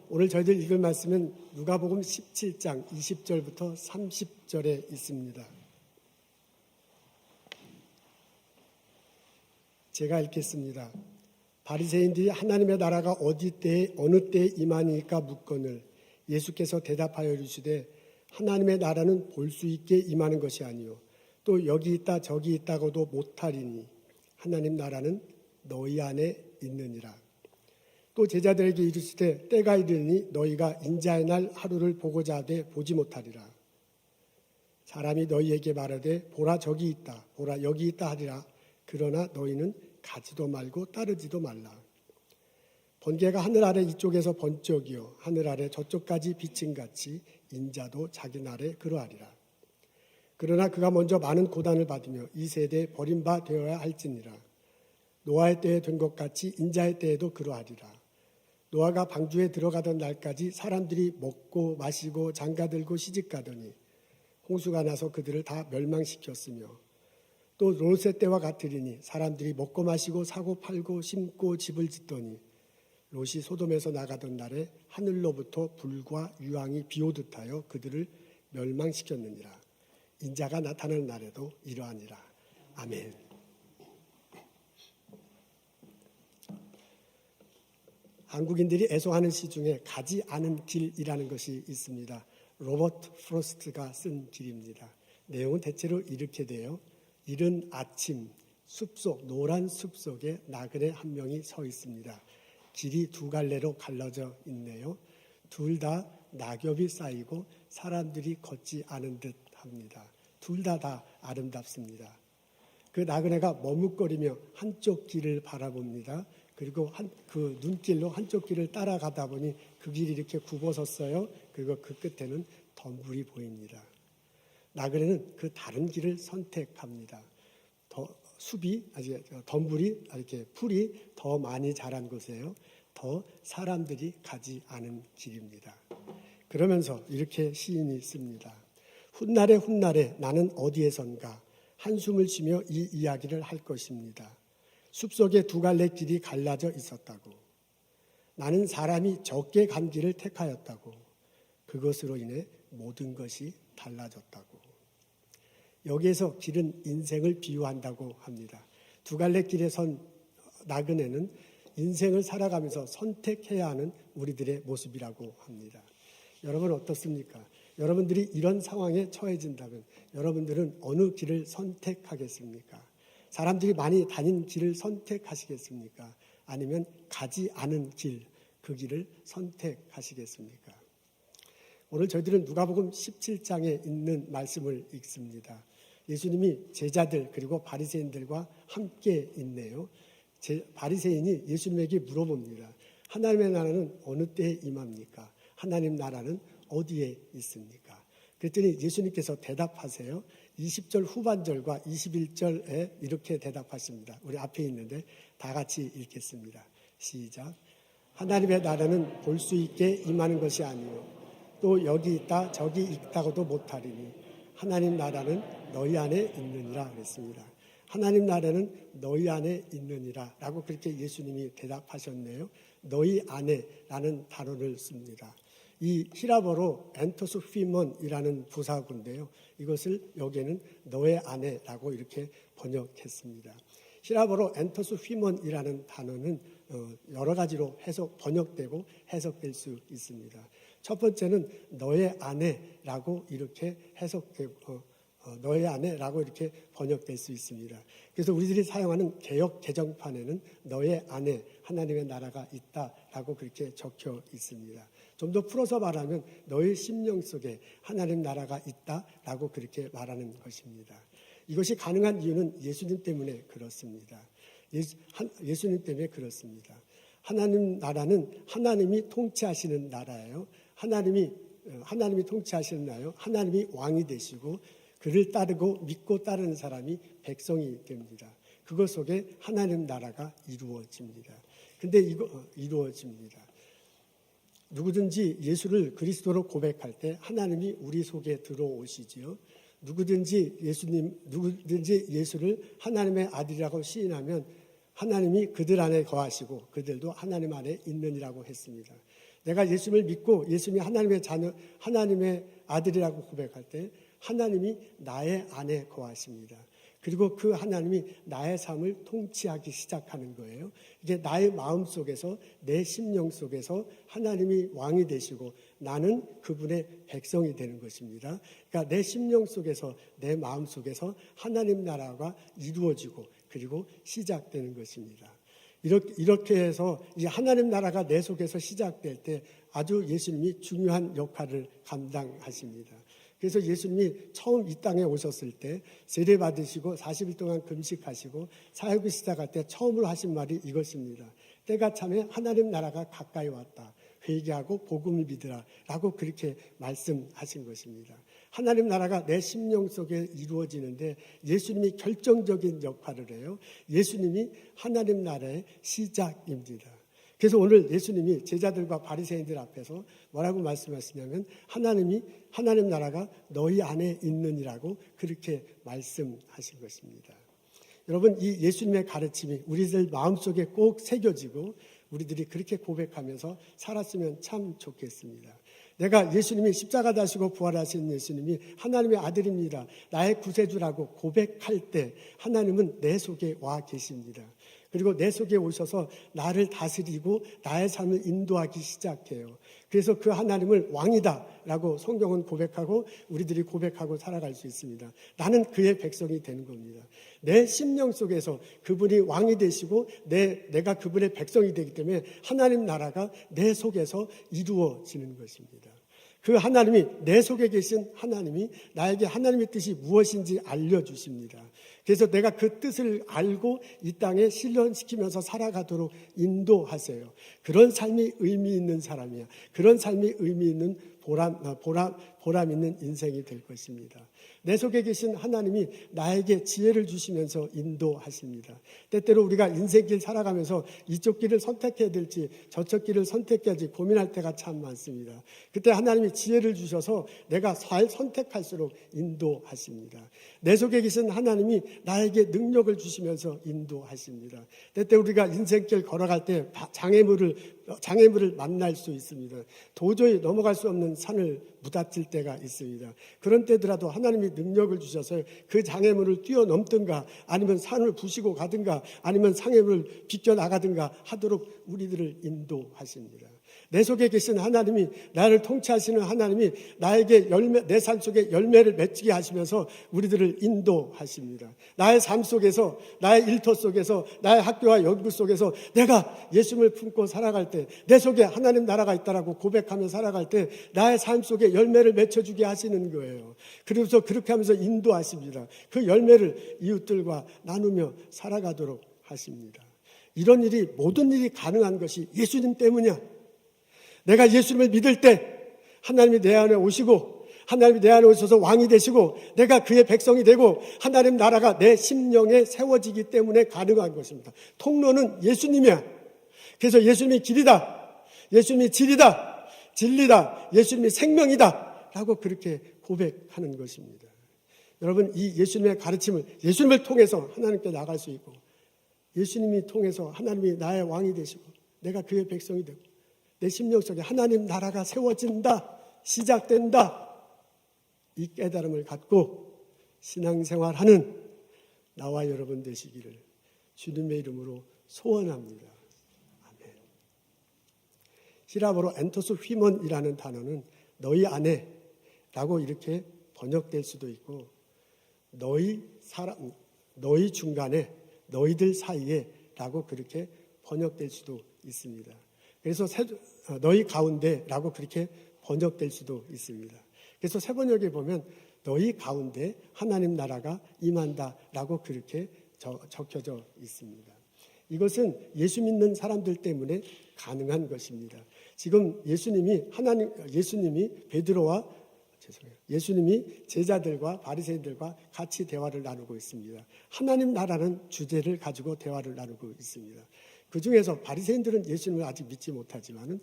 오늘 저희들 읽을 말씀은 누가복음 17장 20절부터 30절에 있습니다. 제가 읽겠습니다. 바리새인들이 하나님의 나라가 어느 때에 임하니까 묻거늘 예수께서 대답하여 이르시되 하나님의 나라는 볼 수 있게 임하는 것이 아니요 또 여기 있다 저기 있다고도 못하리니 하나님 나라는 너희 안에 있느니라. 또 제자들에게 이르시되 때가 이르니 너희가 인자의 날 하루를 보고자 하되 보지 못하리라. 사람이 너희에게 말하되 보라 저기 있다 보라 여기 있다 하리라. 그러나 너희는 가지도 말고 따르지도 말라. 번개가 하늘 아래 이쪽에서 번쩍이요 하늘 아래 저쪽까지 비침같이 인자도 자기 날에 그러하리라. 그러나 그가 먼저 많은 고난을 받으며 이 세대에 버림바 되어야 할지니라. 노아의 때에 된 것 같이 인자의 때에도 그러하리라. 노아가 방주에 들어가던 날까지 사람들이 먹고 마시고 장가들고 시집가더니 홍수가 나서 그들을 다 멸망시켰으며 또 롯의 때와 같으리니 사람들이 먹고 마시고 사고 팔고 심고 집을 짓더니 롯이 소돔에서 나가던 날에 하늘로부터 불과 유황이 비오듯 하여 그들을 멸망시켰느니라. 인자가 나타날 날에도 이러하니라. 아멘. 한국인들이 애송하는 시 중에 가지 않은 길이라는 것이 있습니다. 로버트 프로스트가 쓴 길입니다. 내용은 대체로 이렇게 돼요. 이른 아침 숲속 노란 숲속에 나그네 한 명이 서 있습니다. 길이 두 갈래로 갈라져 있네요. 둘 다 낙엽이 쌓이고 사람들이 걷지 않은 듯 합니다. 둘 다 아름답습니다. 그 나그네가 머뭇거리며 한쪽 길을 바라봅니다. 그리고 그 눈길로 한쪽 길을 따라가다 보니 그 길이 이렇게 굽어섰어요. 그리고 그 끝에는 덤불이 보입니다. 나그네는 그 다른 길을 선택합니다. 덤불이 이렇게 풀이 더 많이 자란 곳이에요. 더 사람들이 가지 않은 길입니다. 그러면서 이렇게 시인이 씁니다. 훗날에 훗날에 나는 어디에선가 한숨을 쉬며 이 이야기를 할 것입니다. 숲속에 두 갈래 길이 갈라져 있었다고. 나는 사람이 적게 간 길을 택하였다고. 그것으로 인해 모든 것이 달라졌다고. 여기에서 길은 인생을 비유한다고 합니다. 두 갈래 길에 선 나그네는 인생을 살아가면서 선택해야 하는 우리들의 모습이라고 합니다. 여러분 어떻습니까? 여러분들이 이런 상황에 처해진다면 여러분들은 어느 길을 선택하겠습니까? 사람들이 많이 다닌 길을 선택하시겠습니까? 아니면 가지 않은 길, 그 길을 선택하시겠습니까? 오늘 저희들은 누가복음 17장에 있는 말씀을 읽습니다. 예수님이 제자들 그리고 바리새인들과 함께 있네요. 바리새인이 예수님에게 물어봅니다. 하나님의 나라는 어느 때에 임합니까? 하나님 나라는 어디에 있습니까? 그랬더니 예수님께서 대답하세요. 20절 후반절과 21절에 이렇게 대답하십니다. 우리 앞에 있는데 다 같이 읽겠습니다. 시작. 하나님의 나라는 볼 수 있게 임하는 것이 아니요 또 여기 있다 저기 있다고도 못하리니 하나님 나라는 너희 안에 있느니라 그랬습니다. 하나님 나라는 너희 안에 있느니라 라고 그렇게 예수님이 대답하셨네요. 너희 안에라는 단어를 씁니다. 이 히라버로 엔토스 휘먼이라는 부사구인데요. 이것을 여기에는 너의 안에라고 이렇게 번역했습니다. 히라버로 엔토스 휘먼이라는 단어는 여러 가지로 번역되고 해석될 수 있습니다. 첫 번째는 너의 안에라고 이렇게 너의 안에라고 이렇게 번역될 수 있습니다. 그래서 우리들이 사용하는 개역 개정판에는 너의 안에 하나님의 나라가 있다라고 그렇게 적혀 있습니다. 좀 더 풀어서 말하면 너의 심령 속에 하나님 나라가 있다라고 그렇게 말하는 것입니다. 이것이 가능한 이유는 예수님 때문에 그렇습니다. 예수님 때문에 그렇습니다. 하나님 나라는 하나님이 통치하시는 나라예요. 하나님이 통치하시는 나라요. 하나님이 왕이 되시고 그를 따르고 믿고 따르는 사람이 백성이 됩니다. 그것 속에 하나님 나라가 이루어집니다. 근데 이루어집니다. 누구든지 예수를 그리스도로 고백할 때 하나님이 우리 속에 들어오시지요. 누구든지 예수를 하나님의 아들이라고 시인하면 하나님이 그들 안에 거하시고 그들도 하나님 안에 있느니라고 했습니다. 내가 예수님을 믿고 예수님이 하나님의 자녀, 하나님의 아들이라고 고백할 때 하나님이 나의 안에 거하십니다. 그리고 그 하나님이 나의 삶을 통치하기 시작하는 거예요. 이게 나의 마음 속에서, 내 심령 속에서 하나님이 왕이 되시고 나는 그분의 백성이 되는 것입니다. 그러니까 내 심령 속에서, 내 마음 속에서 하나님 나라가 이루어지고 그리고 시작되는 것입니다. 이렇게 해서 이 하나님 나라가 내 속에서 시작될 때 아주 예수님이 중요한 역할을 감당하십니다. 그래서 예수님이 처음 이 땅에 오셨을 때 세례 받으시고 40일 동안 금식하시고 사역을 시작할 때 처음으로 하신 말이 이것입니다. 때가 참에 하나님 나라가 가까이 왔다. 회개하고 복음을 믿으라 라고 그렇게 말씀하신 것입니다. 하나님 나라가 내 심령 속에 이루어지는데 예수님이 결정적인 역할을 해요. 예수님이 하나님 나라의 시작입니다. 그래서 오늘 예수님이 제자들과 바리새인들 앞에서 뭐라고 말씀하시냐면 하나님 나라가 너희 안에 있느니라고 그렇게 말씀하신 것입니다. 여러분, 이 예수님의 가르침이 우리들 마음속에 꼭 새겨지고 우리들이 그렇게 고백하면서 살았으면 참 좋겠습니다. 내가 예수님이 십자가 다시고 부활하신 예수님이 하나님의 아들입니다. 나의 구세주라고 고백할 때 하나님은 내 속에 와 계십니다. 그리고 내 속에 오셔서 나를 다스리고 나의 삶을 인도하기 시작해요. 그래서 그 하나님을 왕이다라고 성경은 고백하고 우리들이 고백하고 살아갈 수 있습니다. 나는 그의 백성이 되는 겁니다. 내 심령 속에서 그분이 왕이 되시고 내가 그분의 백성이 되기 때문에 하나님 나라가 내 속에서 이루어지는 것입니다. 그 하나님이 내 속에 계신 하나님이 나에게 하나님의 뜻이 무엇인지 알려주십니다. 그래서 내가 그 뜻을 알고 이 땅에 실현시키면서 살아가도록 인도하세요. 그런 삶이 의미 있는 사람이야. 그런 삶이 의미 있는 보람 있는 인생이 될 것입니다. 내 속에 계신 하나님이 나에게 지혜를 주시면서 인도하십니다. 때때로 우리가 인생길 살아가면서 이쪽 길을 선택해야 될지 저쪽 길을 선택해야 할지 고민할 때가 참 많습니다. 그때 하나님이 지혜를 주셔서 내가 잘 선택할수록 인도하십니다. 내 속에 계신 하나님이 나에게 능력을 주시면서 인도하십니다. 때때 우리가 인생길 걸어갈 때 장애물을 만날 수 있습니다. 도저히 넘어갈 수 없는 산을 부닥칠 때가 있습니다. 그런 때더라도 하나님이 능력을 주셔서 그 장애물을 뛰어넘든가 아니면 산을 부시고 가든가 아니면 장애물을 비껴나가든가 하도록 우리들을 인도하십니다. 내 속에 계신 하나님이, 나를 통치하시는 하나님이 나에게 내 삶 속에 열매를 맺게 하시면서 우리들을 인도하십니다. 나의 삶 속에서, 나의 일터 속에서, 나의 학교와 연구 속에서 내가 예수님을 품고 살아갈 때, 내 속에 하나님 나라가 있다라고 고백하며 살아갈 때 나의 삶 속에 열매를 맺혀주게 하시는 거예요. 그래서 그렇게 하면서 인도하십니다. 그 열매를 이웃들과 나누며 살아가도록 하십니다. 이런 일이, 모든 일이 가능한 것이 예수님 때문이야. 내가 예수님을 믿을 때 하나님이 내 안에 오시고 하나님이 내 안에 오셔서 왕이 되시고 내가 그의 백성이 되고 하나님 나라가 내 심령에 세워지기 때문에 가능한 것입니다. 통로는 예수님이야. 그래서 예수님이 길이다, 예수님이 진리다, 예수님이 생명이다 라고 그렇게 고백하는 것입니다. 여러분, 이 예수님의 가르침을 예수님을 통해서 하나님께 나갈 수 있고 예수님이 통해서 하나님이 나의 왕이 되시고 내가 그의 백성이 되고 내 심령 속에 하나님 나라가 세워진다, 시작된다, 이 깨달음을 갖고 신앙생활하는 나와 여러분 되시기를 주님의 이름으로 소원합니다. 아멘. 히라보로 엔토스 휘먼이라는 단어는 너희 안에 라고 이렇게 번역될 수도 있고 너희 중간에, 너희들 사이에 라고 그렇게 번역될 수도 있습니다. 그래서 너희 가운데라고 그렇게 번역될 수도 있습니다. 그래서 새 번역에 보면 너희 가운데 하나님 나라가 임한다라고 그렇게 적혀져 있습니다. 이것은 예수 믿는 사람들 때문에 가능한 것입니다. 지금 예수님이 제자들과 바리새인들과 같이 대화를 나누고 있습니다. 하나님 나라는 주제를 가지고 대화를 나누고 있습니다. 그 중에서 바리새인들은 예수님을 아직 믿지 못하지만은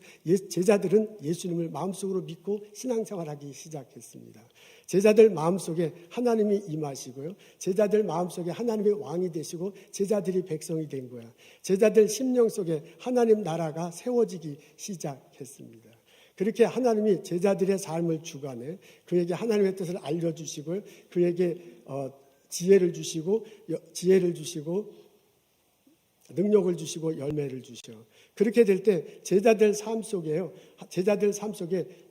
제자들은 예수님을 마음속으로 믿고 신앙생활하기 시작했습니다. 제자들 마음속에 하나님이 임하시고요. 제자들 마음속에 하나님의 왕이 되시고 제자들이 백성이 된 거야. 제자들 심령 속에 하나님 나라가 세워지기 시작했습니다. 그렇게 하나님이 제자들의 삶을 주관해 그에게 하나님의 뜻을 알려주시고 그에게 지혜를 주시고 능력을 주시고 열매를 주셔. 그렇게 될 때 제자들 삶 속에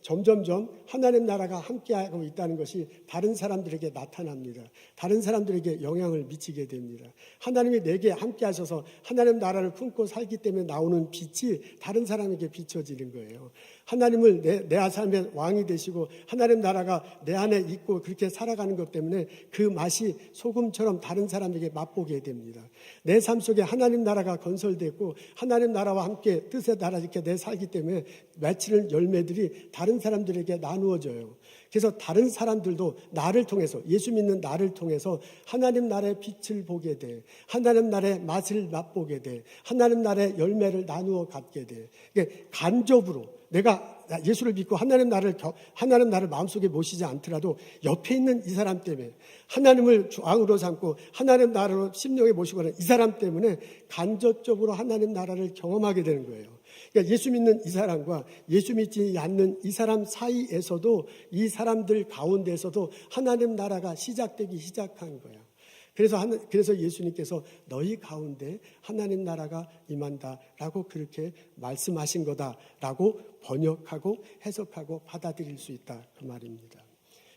점점점 하나님 나라가 함께하고 있다는 것이 다른 사람들에게 나타납니다. 다른 사람들에게 영향을 미치게 됩니다. 하나님이 내게 함께하셔서 하나님 나라를 품고 살기 때문에 나오는 빛이 다른 사람에게 비춰지는 거예요. 하나님을 내 삶의 왕이 되시고 하나님 나라가 내 안에 있고 그렇게 살아가는 것 때문에 그 맛이 소금처럼 다른 사람에게 맛보게 됩니다. 내 삶 속에 하나님 나라가 건설됐고 하나님 나라와 함께 뜻의 나라 이렇게 내 살기 때문에 맺히는 열매들이 다른 사람들에게 나누어져요. 그래서 다른 사람들도 나를 통해서 예수 믿는 나를 통해서 하나님 나라의 빛을 보게 돼. 하나님 나라의 맛을 맛보게 돼. 하나님 나라의 열매를 나누어 갖게 돼. 그러니까 간접으로 내가 예수를 믿고 하나님 나를 마음속에 모시지 않더라도 옆에 있는 이 사람 때문에 하나님을 왕으로 삼고 하나님 나라로 심령에 모시고 하는 이 사람 때문에 간접적으로 하나님 나라를 경험하게 되는 거예요. 그러니까 예수 믿는 이 사람과 예수 믿지 않는 이 사람 사이에서도 이 사람들 가운데서도 하나님 나라가 시작되기 시작한 거예요. 그래서 예수님께서 너희 가운데 하나님 나라가 임한다라고 그렇게 말씀하신 거다라고 번역하고 해석하고 받아들일 수 있다 그 말입니다.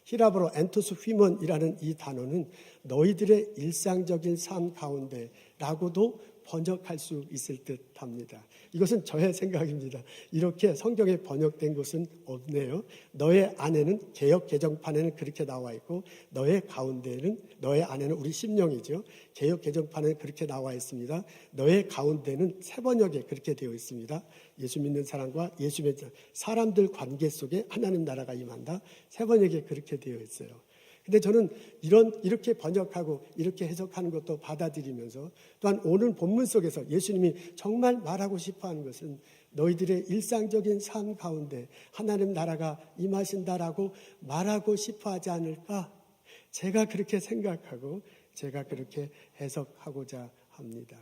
히라브로 엔토스 휘먼이라는 이 단어는 너희들의 일상적인 삶 가운데라고도 번역할 수 있을 듯합니다. 이것은 저의 생각입니다. 이렇게 성경에 번역된 것은 없네요. 너의 안에는 개역 개정판에는 그렇게 나와 있고 너의 안에는 우리 심령이죠. 개역 개정판에는 그렇게 나와 있습니다. 너의 가운데는 세 번역에 그렇게 되어 있습니다. 예수 믿는 사람과 예수 믿는 사람들 관계 속에 하나님 나라가 임한다. 세 번역에 그렇게 되어 있어요. 근데 저는 이렇게 번역하고 이렇게 해석하는 것도 받아들이면서 또한 오늘 본문 속에서 예수님이 정말 말하고 싶어 하는 것은 너희들의 일상적인 삶 가운데 하나님 나라가 임하신다라고 말하고 싶어 하지 않을까? 제가 그렇게 생각하고 제가 그렇게 해석하고자 합니다.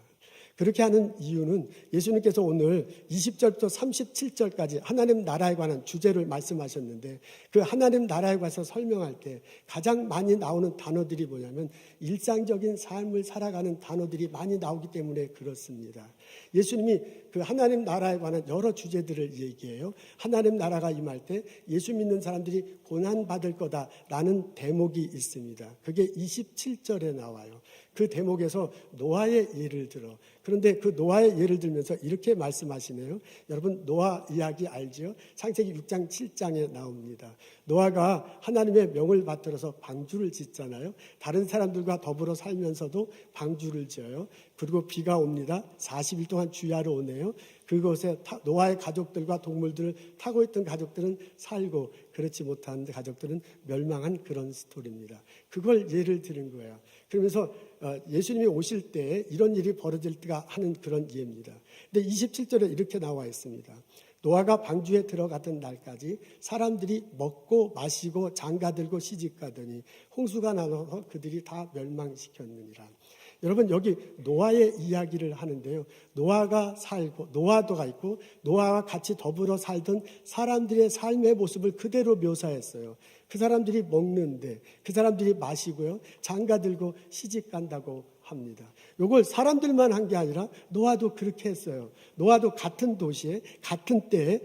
그렇게 하는 이유는 예수님께서 오늘 20절부터 37절까지 하나님 나라에 관한 주제를 말씀하셨는데 그 하나님 나라에 관해서 설명할 때 가장 많이 나오는 단어들이 뭐냐면 일상적인 삶을 살아가는 단어들이 많이 나오기 때문에 그렇습니다. 예수님이 그 하나님 나라에 관한 여러 주제들을 얘기해요. 하나님 나라가 임할 때 예수 믿는 사람들이 고난받을 거다라는 대목이 있습니다. 그게 27절에 나와요. 그 대목에서 노아의 예를 들어. 그런데 그 노아의 예를 들면서 이렇게 말씀하시네요. 여러분 노아 이야기 알죠? 창세기 6장 7장에 나옵니다. 노아가 하나님의 명을 받들어서 방주를 짓잖아요. 다른 사람들과 더불어 살면서도 방주를 지어요. 그리고 비가 옵니다. 40일 동안 주야로 오네요. 그곳에 노아의 가족들과 동물들을 타고 있던 가족들은 살고 그렇지 못한 가족들은 멸망한 그런 스토리입니다. 그걸 예를 들은 거예요. 그러면서 예수님이 오실 때 이런 일이 벌어질 때가 하는 그런 예입니다. 근데 27절에 이렇게 나와 있습니다. 노아가 방주에 들어가던 날까지 사람들이 먹고 마시고 장가들고 시집가더니 홍수가 나서 그들이 다 멸망시켰느니라. 여러분 여기 노아의 이야기를 하는데요. 노아도가 있고 노아와 같이 더불어 살던 사람들의 삶의 모습을 그대로 묘사했어요. 그 사람들이 먹는데 그 사람들이 마시고요. 장가들고 시집간다고 합니다. 이걸 사람들만 한 게 아니라 노아도 그렇게 했어요. 노아도 같은 도시에 같은 때에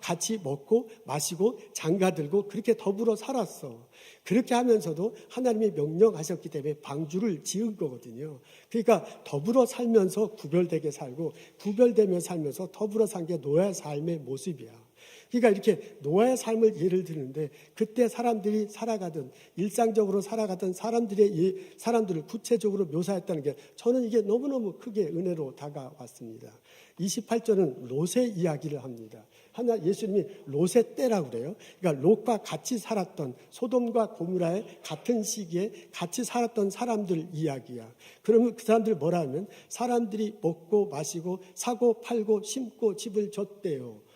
같이 먹고 마시고 장가들고 그렇게 더불어 살았어. 그렇게 하면서도 하나님이 명령하셨기 때문에 방주를 지은 거거든요. 그러니까 더불어 살면서 구별되게 살고 구별되며 살면서 더불어 산 게 노아의 삶의 모습이야. 그러니까 이렇게 노아의 삶을 예를 드는데 그때 사람들이 살아가던 일상적으로 살아가던 사람들을 구체적으로 묘사했다는 게 저는 이게 너무너무 크게 은혜로 다가왔습니다. 28절은 롯의 이야기를 합니다. 예수님이 롯의 때라고 그래요. 그러니까 롯과 같이 살았던 소돔과 고모라의 같은 시기에 같이 살았던 사람들 이야기야. 그러면 그 사람들 뭐라 하면 사람들이 먹고 마시고 사고 팔고 심고 집을 졌대요.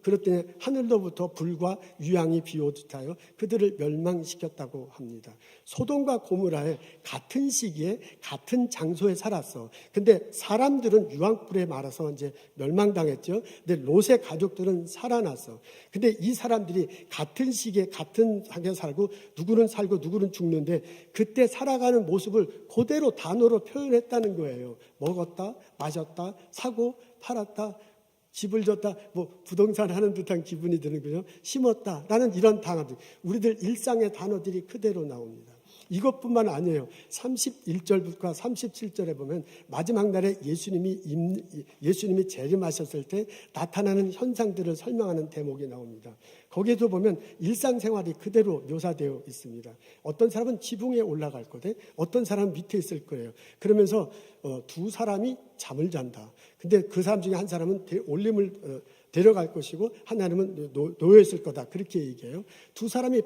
그랬더니 하늘로부터 불과 유황이 비오듯 하여 그들을 멸망시켰다고 합니다. 소돔과 고모라의 같은 시기에 같은 장소에 살았어. 근데 사람들은 유황불에 말아서 이제 멸망당했죠. 근데 롯의 가족들은 살아났어. 근데 이 사람들이 같은 시기에 같은 상황에 살고 누구는 살고 누구는 죽는데 그때 살아가는 모습을 그대로 단어로 표현했다는 거예요. 먹었다, 마셨다, 사고, 팔았다, 집을 줬다, 부동산 하는 듯한 기분이 드는 거죠. 심었다라는 이런 단어들, 우리들 일상의 단어들이 그대로 나옵니다. 이것뿐만 아니에요. 31절부터 37절에 보면 마지막 날에 예수님이 재림하셨을 때 나타나는 현상들을 설명하는 대목이 나옵니다. 거기에도 보면 일상생활이 그대로 묘사되어 있습니다. 어떤 사람은 지붕에 올라갈 거대, 어떤 사람은 밑에 있을 거예요. 그러면서 두 사람이 잠을 잔다. 근데 그 사람 중에 한 사람은 올림을 데려갈 것이고 하나님은 놓여 있을 거다. 그렇게 얘기해요. 두 사람이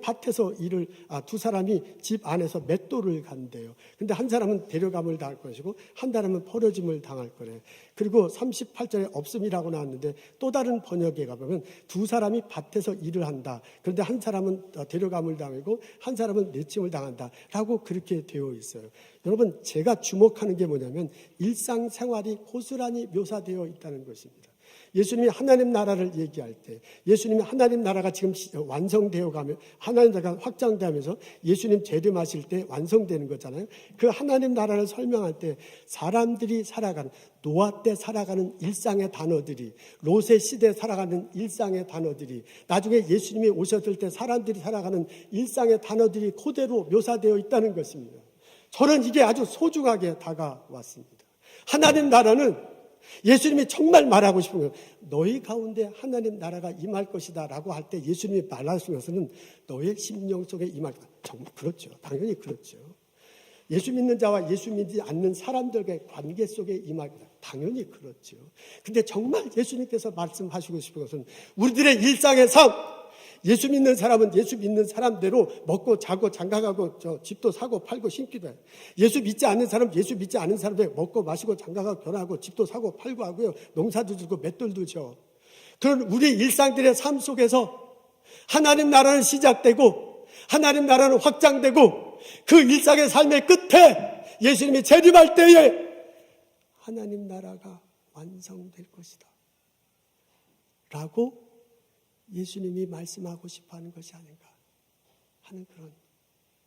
두 사람이 집 안에서 맷돌을 간대요. 근데 한 사람은 데려감을 당할 것이고 한 사람은 버려짐을 당할 거래요. 그리고 38절에 없음이라고 나왔는데 또 다른 번역에 가보면 두 사람이 밭에서 일을 한다. 그런데 한 사람은 데려감을 당하고 한 사람은 내침을 당한다. 라고 그렇게 되어 있어요. 여러분, 제가 주목하는 게 뭐냐면 일상생활이 고스란히 묘사되어 있다는 것입니다. 예수님이 하나님 나라를 얘기할 때, 예수님이 하나님 나라가 지금 완성되어 가면, 하나님 나라가 확장되면서 예수님 재림하실 때 완성되는 거잖아요. 그 하나님 나라를 설명할 때 사람들이 살아가는, 노아 때 살아가는 일상의 단어들이, 롯의 시대에 살아가는 일상의 단어들이, 나중에 예수님이 오셨을 때 사람들이 살아가는 일상의 단어들이 그대로 묘사되어 있다는 것입니다. 저는 이게 아주 소중하게 다가왔습니다. 하나님 나라는 예수님이 정말 말하고 싶은 거예요. 너희 가운데 하나님 나라가 임할 것이다 라고 할 때 예수님이 말하신 것은 너의 심령 속에 임할 것. 정말 그렇죠. 당연히 그렇죠. 예수 믿는 자와 예수 믿지 않는 사람들과의 관계 속에 임할 것. 당연히 그렇죠. 근데 정말 예수님께서 말씀하시고 싶은 것은 우리들의 일상의 삶, 예수 믿는 사람은 예수 믿는 사람대로 먹고 자고 장가가고 집도 사고 팔고 심기도 해요. 예수 믿지 않는 사람은 예수 믿지 않는 사람대로 먹고 마시고 장가가고 결혼하고 집도 사고 팔고 하고요. 농사도 짓고 맷돌도 져. 그런 우리 일상들의 삶 속에서 하나님 나라는 시작되고 하나님 나라는 확장되고 그 일상의 삶의 끝에 예수님이 재림할 때에 하나님 나라가 완성될 것이다 라고 예수님이 말씀하고 싶어하는 것이 아닌가 하는 그런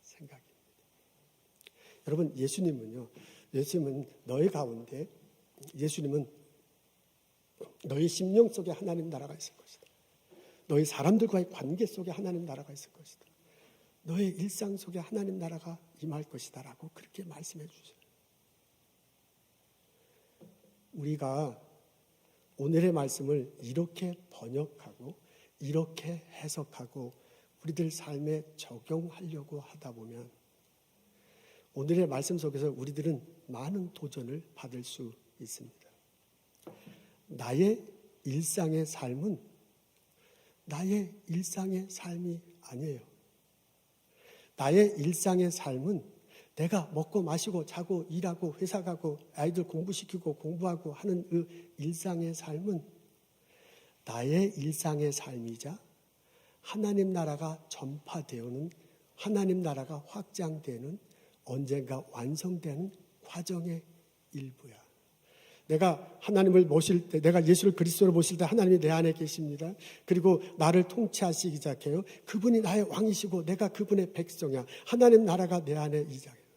생각입니다. 여러분, 예수님은 너희 가운데, 예수님은 너희 심령 속에 하나님 나라가 있을 것이다. 너희 사람들과의 관계 속에 하나님 나라가 있을 것이다. 너의 일상 속에 하나님 나라가 임할 것이다 라고 그렇게 말씀해 주세요. 우리가 오늘의 말씀을 이렇게 번역하고 이렇게 해석하고 우리들 삶에 적용하려고 하다 보면 오늘의 말씀 속에서 우리들은 많은 도전을 받을 수 있습니다. 나의 일상의 삶은 나의 일상의 삶이 아니에요. 나의 일상의 삶은 내가 먹고 마시고 자고 일하고 회사 가고 아이들 공부시키고 공부하고 하는 그 일상의 삶은 나의 일상의 삶이자 하나님 나라가 전파되어는 하나님 나라가 확장되는 언젠가 완성되는 과정의 일부야. 내가 하나님을 모실 때, 내가 예수를 그리스도로 모실 때 하나님이 내 안에 계십니다. 그리고 나를 통치하시기 시작해요. 그분이 나의 왕이시고 내가 그분의 백성이야. 하나님 나라가 내 안에 이장해요.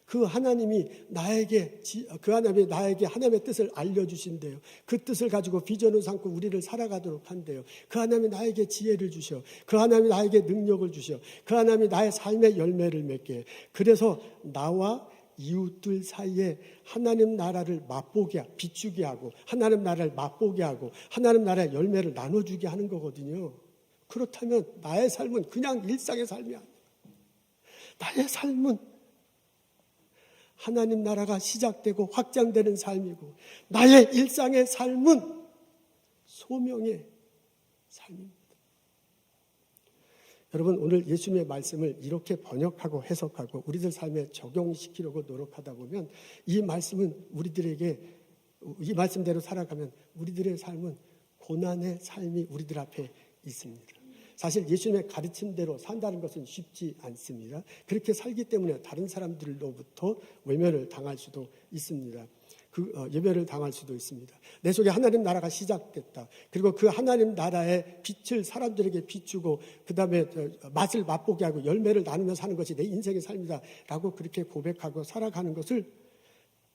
그 하나님이 나에게 하나님의 뜻을 알려주신대요. 그 뜻을 가지고 비전을 삼고 우리를 살아가도록 한대요. 그 하나님이 나에게 지혜를 주셔. 그 하나님이 나에게 능력을 주셔. 그 하나님이 나의 삶의 열매를 맺게. 그래서 나와 이웃들 사이에 하나님 나라를 맛보게, 비추게 하고 하나님 나라를 맛보게 하고 하나님 나라의 열매를 나눠주게 하는 거거든요. 그렇다면 나의 삶은 그냥 일상의 삶이 아니야. 나의 삶은 하나님 나라가 시작되고 확장되는 삶이고 나의 일상의 삶은 소명의 삶입니다. 여러분, 오늘 예수님의 말씀을 이렇게 번역하고 해석하고 우리들 삶에 적용시키려고 노력하다 보면 이 말씀대로 살아가면 우리들의 삶은 고난의 삶이 우리들 앞에 있습니다. 사실 예수님의 가르침대로 산다는 것은 쉽지 않습니다. 그렇게 살기 때문에 다른 사람들로부터 외면을 당할 수도 있습니다. 예배를 당할 수도 있습니다. 내 속에 하나님 나라가 시작됐다. 그리고 그 하나님 나라의 빛을 사람들에게 비추고 그 다음에 맛을 맛보게 하고 열매를 나누며 사는 것이 내 인생의 삶이다 라고 그렇게 고백하고 살아가는 것을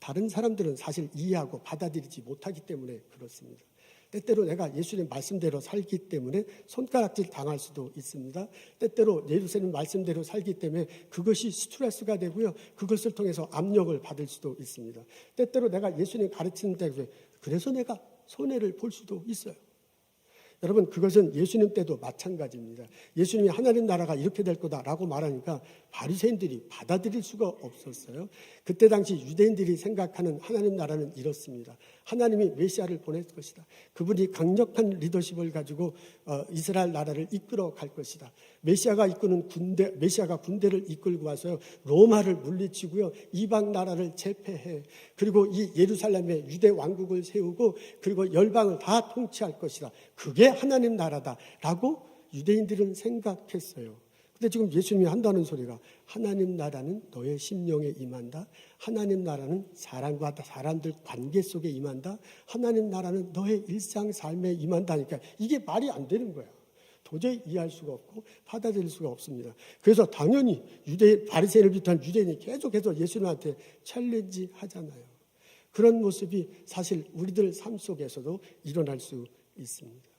다른 사람들은 사실 이해하고 받아들이지 못하기 때문에 그렇습니다. 때때로 내가 예수님 말씀대로 살기 때문에 손가락질 당할 수도 있습니다. 때때로 예수님 말씀대로 살기 때문에 그것이 스트레스가 되고요. 그것을 통해서 압력을 받을 수도 있습니다. 때때로 내가 예수님 가르치는 대로 그래서 내가 손해를 볼 수도 있어요. 여러분, 그것은 예수님 때도 마찬가지입니다. 예수님이 하나님 나라가 이렇게 될 거다라고 말하니까 바리새인들이 받아들일 수가 없었어요. 그때 당시 유대인들이 생각하는 하나님 나라는 이렇습니다. 하나님이 메시아를 보낼 것이다. 그분이 강력한 리더십을 가지고 이스라엘 나라를 이끌어 갈 것이다. 메시아가 군대를 이끌고 와서요, 로마를 물리치고요, 이방 나라를 제패해, 그리고 이 예루살렘에 유대 왕국을 세우고 그리고 열방을 다 통치할 것이다. 그게 하나님 나라다라고 유대인들은 생각했어요. 근데 지금 예수님이 한다는 소리가 하나님 나라는 너의 심령에 임한다. 하나님 나라는 사람과 사람들 관계 속에 임한다. 하나님 나라는 너의 일상 삶에 임한다니까 이게 말이 안 되는 거야. 도저히 이해할 수가 없고 받아들일 수가 없습니다. 그래서 당연히 바리새인을 비롯한 유대인이 계속해서 예수님한테 챌린지 하잖아요. 그런 모습이 사실 우리들 삶 속에서도 일어날 수 있습니다.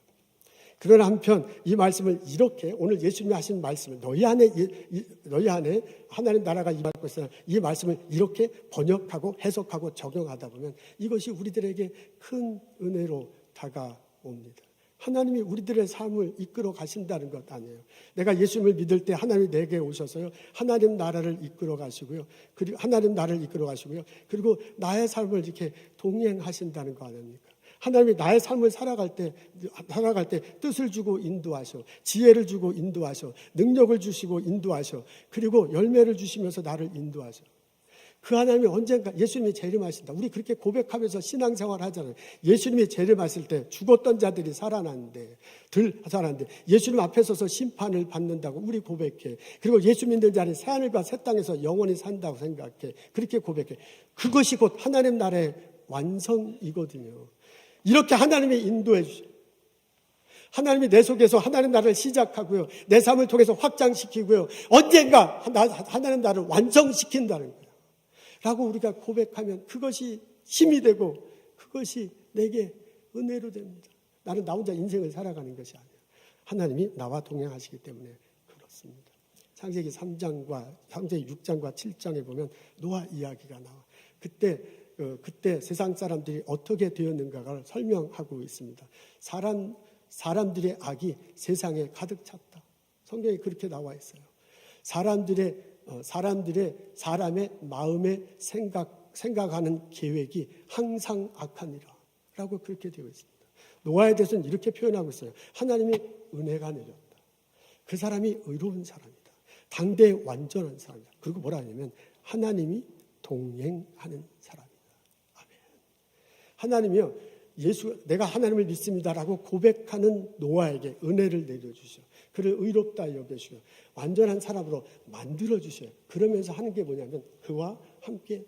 그러나 한편 이 말씀을 이렇게 오늘 예수님이 하신 말씀을 너희 안에 하나님 나라가 임할 것이다. 이 말씀을 이렇게 번역하고 해석하고 적용하다 보면 이것이 우리들에게 큰 은혜로 다가옵니다. 하나님이 우리들의 삶을 이끌어 가신다는 것 아니에요. 내가 예수님을 믿을 때 하나님이 내게 오셔서요, 하나님 나라를 이끌어 가시고요. 그리고 하나님 나라를 이끌어 가시고요. 그리고 나의 삶을 이렇게 동행하신다는 거 아닙니까? 하나님이 나의 삶을 살아갈 때 뜻을 주고 인도하셔, 지혜를 주고 인도하셔, 능력을 주시고 인도하셔, 그리고 열매를 주시면서 나를 인도하셔. 그 하나님이 언젠가 예수님이 재림하신다. 우리 그렇게 고백하면서 신앙생활 하잖아요. 예수님이 재림하실 때 죽었던 자들이 살아났는데 예수님 앞에 서서 심판을 받는다고 우리 고백해. 그리고 예수 믿는 자는 새하늘과 새 땅에서 영원히 산다고 생각해. 그렇게 고백해. 그것이 곧 하나님 나라의 완성이거든요. 이렇게 하나님이 인도해 주셔요. 하나님이 내 속에서 하나님 나라를 시작하고요, 내 삶을 통해서 확장시키고요, 언젠가 하나님 나라를 완성시킨다는 거예요 라고 우리가 고백하면 그것이 힘이 되고 그것이 내게 은혜로 됩니다. 나는 나 혼자 인생을 살아가는 것이 아니에요. 하나님이 나와 동행하시기 때문에 그렇습니다. 창세기 3장과 창세기 6장과 7장에 보면 노아 이야기가 나와. 그때 세상 사람들이 어떻게 되었는가를 설명하고 있습니다. 사람들의 악이 세상에 가득 찼다. 성경에 그렇게 나와 있어요. 사람의 마음에 생각하는 계획이 항상 악하니라 라고 그렇게 되어 있습니다. 노아에 대해서는 이렇게 표현하고 있어요. 하나님이 은혜가 내렸다. 그 사람이 의로운 사람이다. 당대 완전한 사람이다. 그리고 뭐라 하냐면 하나님이 동행하는 사람이다. 아멘. 하나님이요, 내가 하나님을 믿습니다라고 고백하는 노아에게 은혜를 내려주셔. 그를 의롭다 여겨주시고 완전한 사람으로 만들어주셔요. 그러면서 하는 게 뭐냐면 그와 함께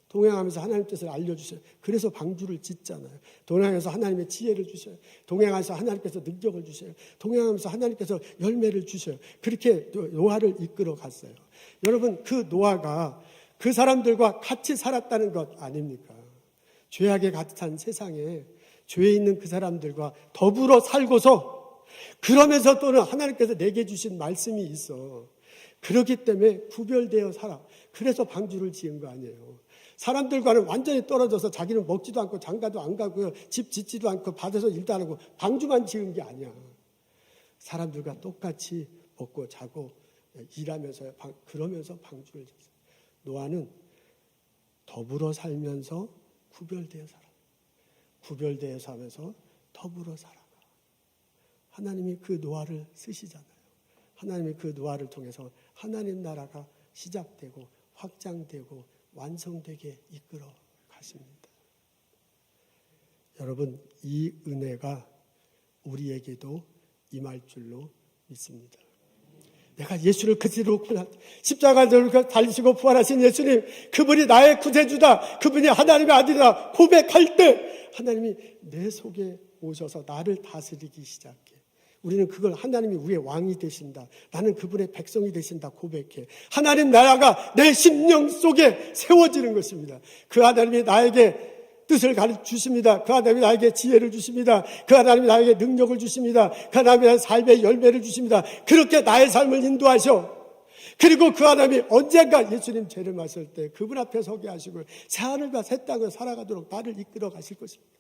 동행하면서 하나님 뜻을 알려주셔요. 그래서 방주를 짓잖아요. 동행하면서 하나님의 지혜를 주셔요. 동행하면서 하나님께서 능력을 주셔요. 동행하면서 하나님께서 열매를 주셔요. 그렇게 노아를 이끌어 갔어요. 여러분, 그 노아가 그 사람들과 같이 살았다는 것 아닙니까? 죄악에 가득한 세상에 죄에 있는 그 사람들과 더불어 살고서 그러면서 또는 하나님께서 내게 주신 말씀이 있어. 그렇기 때문에 구별되어 살아. 그래서 방주를 지은 거 아니에요. 사람들과는 완전히 떨어져서 자기는 먹지도 않고 장가도 안 가고요, 집 짓지도 않고 밭에서 일도 안 하고 방주만 지은 게 아니야. 사람들과 똑같이 먹고 자고 일하면서 그러면서 방주를 지었어요. 노아는 더불어 살면서 구별되어 살아. 구별되어 살면서 더불어 살아가. 하나님이 그 노하를 쓰시잖아요. 하나님이 그 노하를 통해서 하나님 나라가 시작되고 확장되고 완성되게 이끌어 가십니다. 여러분, 이 은혜가 우리에게도 임할 줄로 믿습니다. 내가 예수를 그대로 십자가를 달리시고 부활하신 예수님, 그분이 나의 구세주다, 그분이 하나님의 아들이다 고백할 때 하나님이 내 속에 오셔서 나를 다스리기 시작해. 우리는 그걸 하나님이 우리의 왕이 되신다, 나는 그분의 백성이 되신다 고백해. 하나님 나라가 내 심령 속에 세워지는 것입니다. 그 하나님이 나에게 뜻을 가르치십니다. 그 하나님이 나에게 지혜를 주십니다. 그 하나님이 나에게 능력을 주십니다. 그 하나님이 나의 삶의 열매를 주십니다. 그렇게 나의 삶을 인도하셔. 그리고 그 하나님이 언젠가 예수님 죄를 마실 때 그분 앞에 서게 하시고 새하늘과 새 땅을 살아가도록 나를 이끌어 가실 것입니다.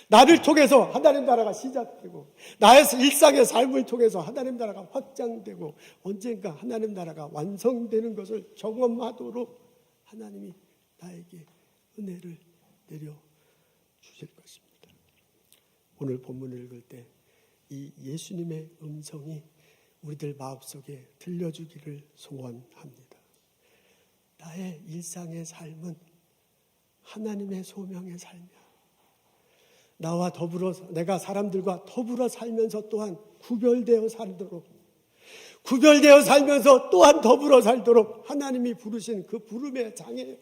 나를 통해서 하나님 나라가 시작되고 나의 일상의 삶을 통해서 하나님 나라가 확장되고 언젠가 하나님 나라가 완성되는 것을 경험하도록 하나님이 나에게 은혜를 내려 주실 것입니다. 오늘 본문을 읽을 때 이 예수님의 음성이 우리들 마음속에 들려주기를 소원합니다. 나의 일상의 삶은 하나님의 소명의 삶이야. 나와 더불어 내가 사람들과 더불어 살면서 또한 구별되어 살도록, 구별되어 살면서 또한 더불어 살도록 하나님이 부르신 그 부름의 장애예요.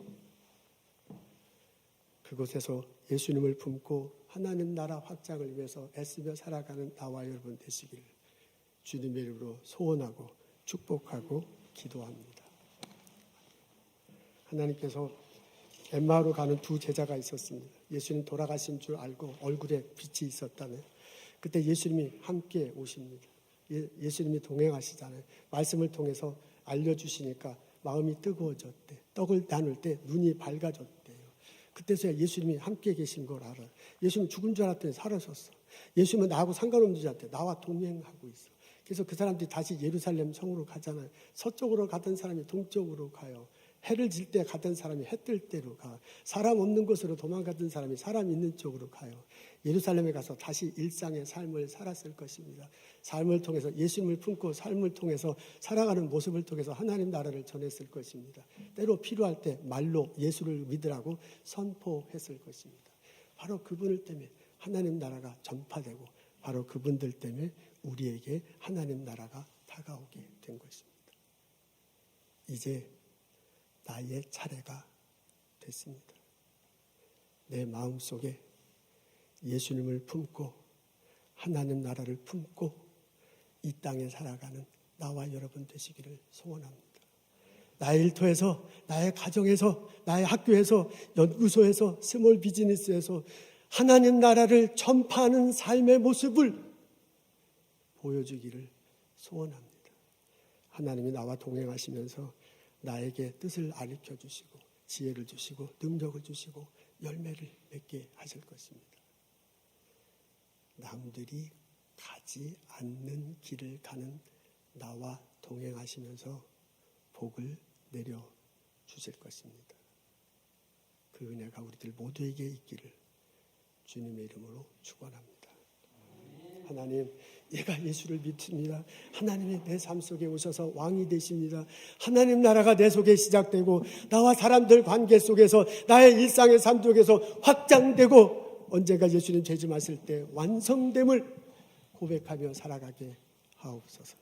그곳에서 예수님을 품고 하나님 나라 확장을 위해서 애쓰며 살아가는 나와 여러분 되시기를 주님의 이름으로 소원하고 축복하고 기도합니다. 하나님께서 엠마오로 가는 두 제자가 있었습니다. 예수님 돌아가신 줄 알고 얼굴에 빛이 있었다면 그때 예수님이 함께 오십니다. 예수님이 동행하시잖아요. 말씀을 통해서 알려주시니까 마음이 뜨거워졌대. 떡을 나눌 때 눈이 밝아졌대요. 그때서야 예수님이 함께 계신 걸 알아요. 예수님 죽은 줄 알았더니 살아섰어. 예수님은 나하고 상관없는 줄 알았대. 나와 동행하고 있어. 그래서 그 사람들이 다시 예루살렘 성으로 가잖아요. 서쪽으로 가던 사람이 동쪽으로 가요. 해를 질 때 가던 사람이 해 뜰 때로 가. 사람 없는 곳으로 도망가던 사람이 사람 있는 쪽으로 가요. 예루살렘에 가서 다시 일상의 삶을 살았을 것입니다. 삶을 통해서 예수님을 품고 삶을 통해서 살아가는 모습을 통해서 하나님 나라를 전했을 것입니다. 때로 필요할 때 말로 예수를 믿으라고 선포했을 것입니다. 바로 그분을 때문에 하나님 나라가 전파되고 바로 그분들 때문에 우리에게 하나님 나라가 다가오게 된 것입니다. 이제 나의 차례가 됐습니다. 내 마음속에 예수님을 품고 하나님 나라를 품고 이 땅에 살아가는 나와 여러분 되시기를 소원합니다. 나의 일터에서, 나의 가정에서, 나의 학교에서, 연구소에서, 스몰 비즈니스에서 하나님 나라를 전파하는 삶의 모습을 보여주기를 소원합니다. 하나님이 나와 동행하시면서 나에게 뜻을 가르쳐 주시고 지혜를 주시고 능력을 주시고 열매를 맺게 하실 것입니다. 남들이 가지 않는 길을 가는 나와 동행하시면서 복을 내려 주실 것입니다. 그 은혜가 우리들 모두에게 있기를 주님의 이름으로 축원합니다. 하나님, 얘가 예수를 믿습니다. 하나님이 내 삶 속에 오셔서 왕이 되십니다. 하나님 나라가 내 속에 시작되고 나와 사람들 관계 속에서 나의 일상의 삶 속에서 확장되고 언젠가 예수님 재림하실 때 완성됨을 고백하며 살아가게 하옵소서.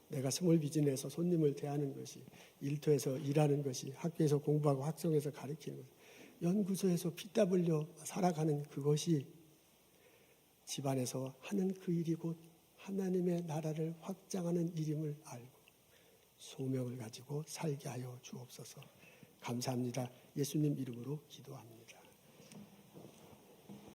내가 스몰 비즈니스에서 손님을 대하는 것이, 일터에서 일하는 것이, 학교에서 공부하고 학성에서 가르치는 것, 연구소에서 피 땀 흘려 살아가는 그것이 집안에서 하는 그 일이 곧 하나님의 나라를 확장하는 일임을 알고 소명을 가지고 살게 하여 주옵소서. 감사합니다. 예수님 이름으로 기도합니다.